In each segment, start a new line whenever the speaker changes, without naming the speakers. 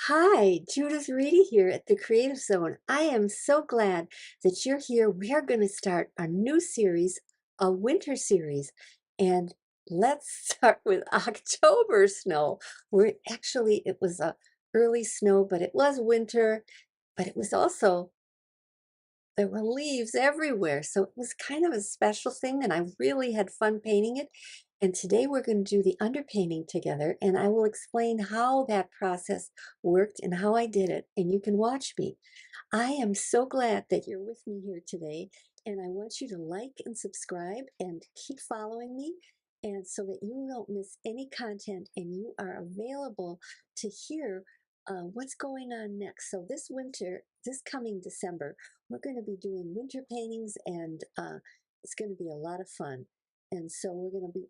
Hi, Judith Reedy here at the Creative Zone. I am so glad that you're here. We are going to start a new series, a winter series, and let's start with October snow. It was a early snow, but it was winter, but it was also there were leaves everywhere. So it was kind of a special thing, and I really had fun painting it. And today we're going to do the underpainting together, and I will explain how that process worked and how I did it, and you can watch me. I am so glad that you're with me here today, and I want you to like and subscribe and keep following me, and so that you don't miss any content and you are available to hear what's going on next. So this winter, this coming December, we're going to be doing winter paintings, and it's going to be a lot of fun. And so we're going to be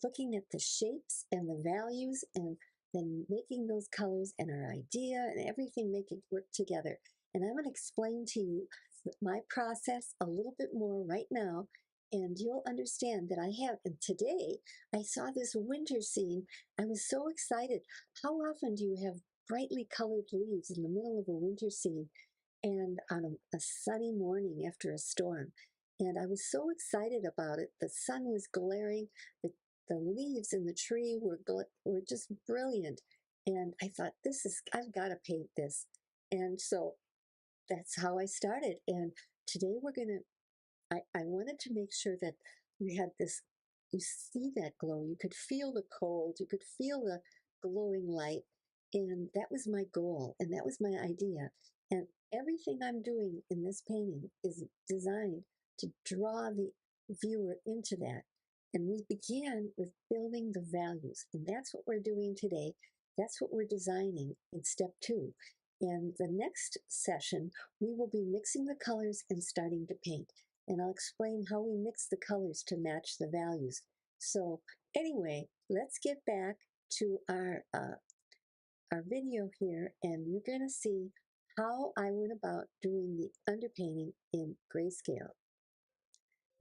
looking at the shapes and the values, and then making those colors and our idea and everything, make it work together. And I'm going to explain to you my process a little bit more right now, and you'll understand that and today I saw this winter scene. I was so excited. How often do you have brightly colored leaves in the middle of a winter scene and on a sunny morning after a storm? And I was so excited about it. The sun was glaring, the leaves in the tree were just brilliant. And I thought, I've got to paint this. And so that's how I started. And today I wanted to make sure that we had this, you see that glow, you could feel the cold, you could feel the glowing light. And that was my goal, and that was my idea. And everything I'm doing in this painting is designed to draw the viewer into that. And we began with building the values, and that's what we're doing today. That's what we're designing in step 2. And the next session, we will be mixing the colors and starting to paint. And I'll explain how we mix the colors to match the values. So anyway, let's get back to our video here, and you're going to see how I went about doing the underpainting in grayscale.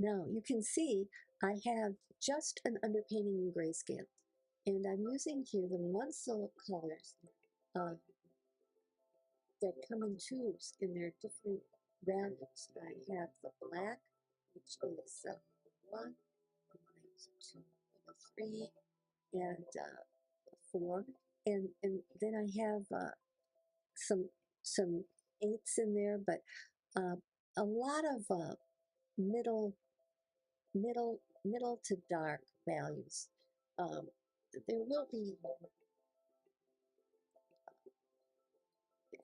Now you can see I have just an underpainting in grayscale, and I'm using here the Munsell colors that come in tubes in their different values. I have the black, which is 1, 2, 3, and 4, and then I have some 8s in there, but a lot of middle middle to dark values. There will be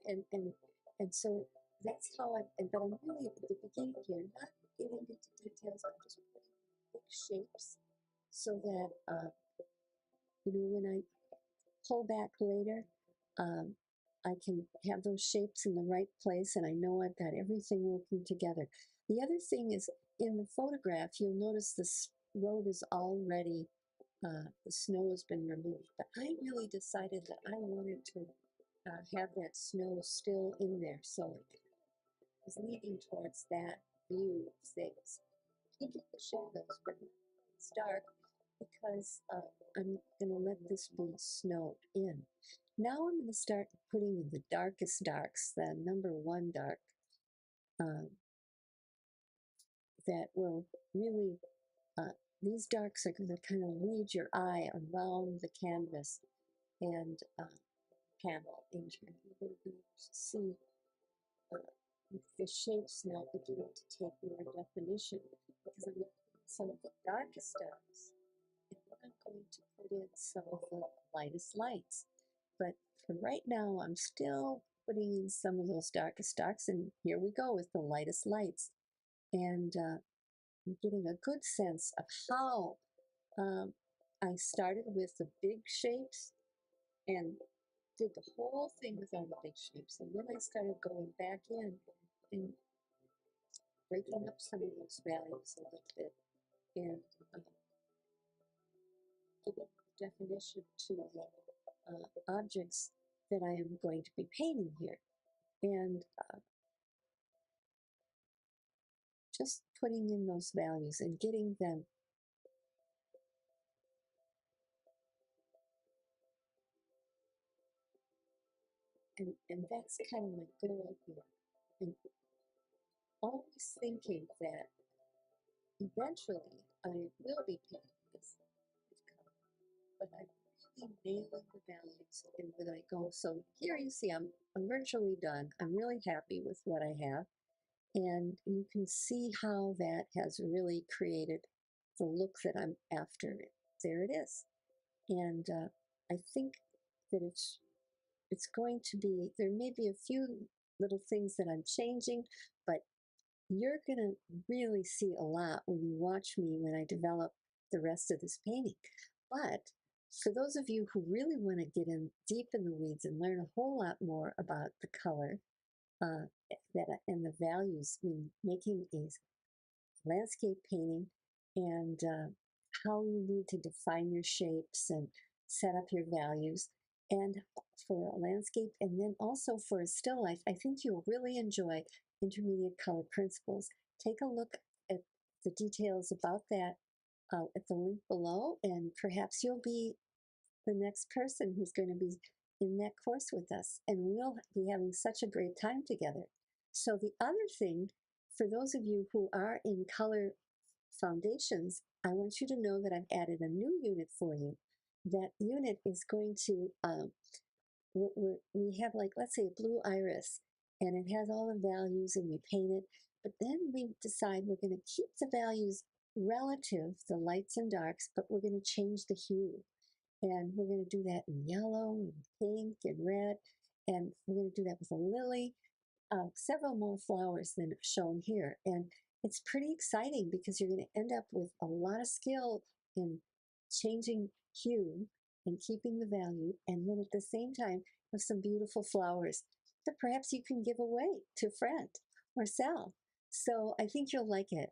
and and and so that's how but I'm really at the beginning here, not getting into details. I'm just putting big shapes so that when I pull back later, um, I can have those shapes in the right place, and I know I've got everything working together. The other thing is, in the photograph, you'll notice this road is already, the snow has been removed, but I really decided that I wanted to have that snow still in there, so it was leading towards that view of things. Taking the shadows, but it's dark because I'm going to let this be snowed in. Now I'm going to start putting in the darkest darks, the number 1 dark, that will really, these darks are going to kind of lead your eye around the canvas and panel, and you're going to be able to see the shapes now beginning to take more definition, because I'm going to put some of the darkest darks, and then I'm going to put in some of the lightest lights. But for right now, I'm still putting in some of those darkest darks, and here we go with the lightest lights. And I'm getting a good sense of how I started with the big shapes and did the whole thing with all the big shapes. And then I started going back in and breaking up some of those values a little bit and giving definition to the objects that I am going to be painting here. And just putting in those values and getting them And that's kind of my goal here. And always thinking that eventually I will be painting this with color, but I'm really nailing the values and where I go. So here you see I'm virtually done. I'm really happy with what I have. And you can see how that has really created the look that I'm after. There it is. And I think that it's going to be, there may be a few little things that I'm changing, but you're going to really see a lot when you watch me when I develop the rest of this painting. But for those of you who really want to get in deep in the weeds and learn a whole lot more about the color and the values when making a landscape painting and how you need to define your shapes and set up your values, and for a landscape and then also for a still life, I think you'll really enjoy intermediate color principles. Take a look at the details about that at the link below, and perhaps you'll be the next person who's going to be in that course with us, and we'll be having such a great time together. So the other thing, for those of you who are in color foundations, I want you to know that I've added a new unit for you. That unit is going to, we have, like, let's say a blue iris, and it has all the values and we paint it, but then we decide we're going to keep the values relative, the lights and darks, but we're going to change the hue. And we're going to do that in yellow and pink and red, and we're going to do that with a lily, several more flowers than shown here. And it's pretty exciting because you're going to end up with a lot of skill in changing hue and keeping the value, and then at the same time with some beautiful flowers that perhaps you can give away to a friend or sell. So I think you'll like it.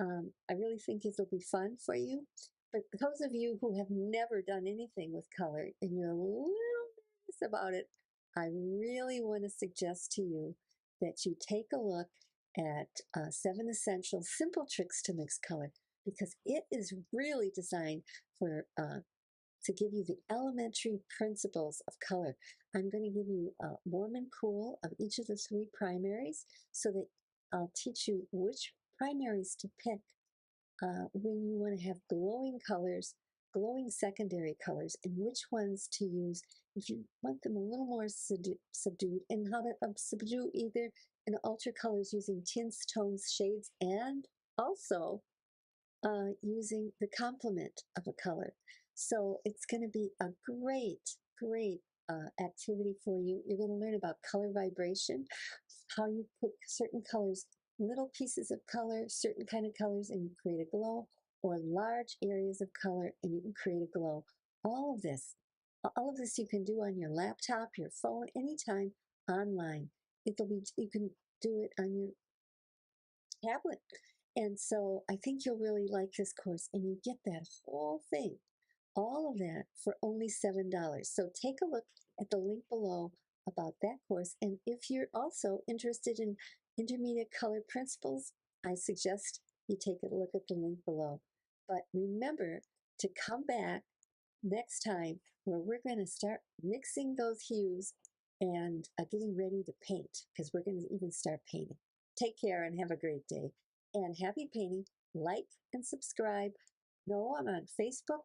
I really think it'll be fun for you. But those of you who have never done anything with color and you're a little nervous about it, I really want to suggest to you that you take a look at 7 Essential Simple Tricks to Mix Color, because it is really designed for to give you the elementary principles of color. I'm going to give you warm and cool of each of the 3 primaries so that I'll teach you which primaries to pick when you want to have glowing colors, glowing secondary colors, and which ones to use if you want them a little more subdued, and how to subdue either and alter colors using tints, tones, shades, and also using the complement of a color. So it's going to be a great activity for you. You're going to learn about color vibration, how you put certain colors, little pieces of color, certain kind of colors, and you create a glow, or large areas of color and you can create a glow. All of this you can do on your laptop, your phone, anytime, online. You can do it on your tablet. And so I think you'll really like this course, and you get that whole thing, all of that for only $7. So take a look at the link below about that course. And if you're also interested in intermediate color principles, I suggest you take a look at the link below. But remember to come back next time where we're going to start mixing those hues and getting ready to paint, because we're going to even start painting. Take care and have a great day. And happy painting. Like and subscribe. No, I'm on Facebook,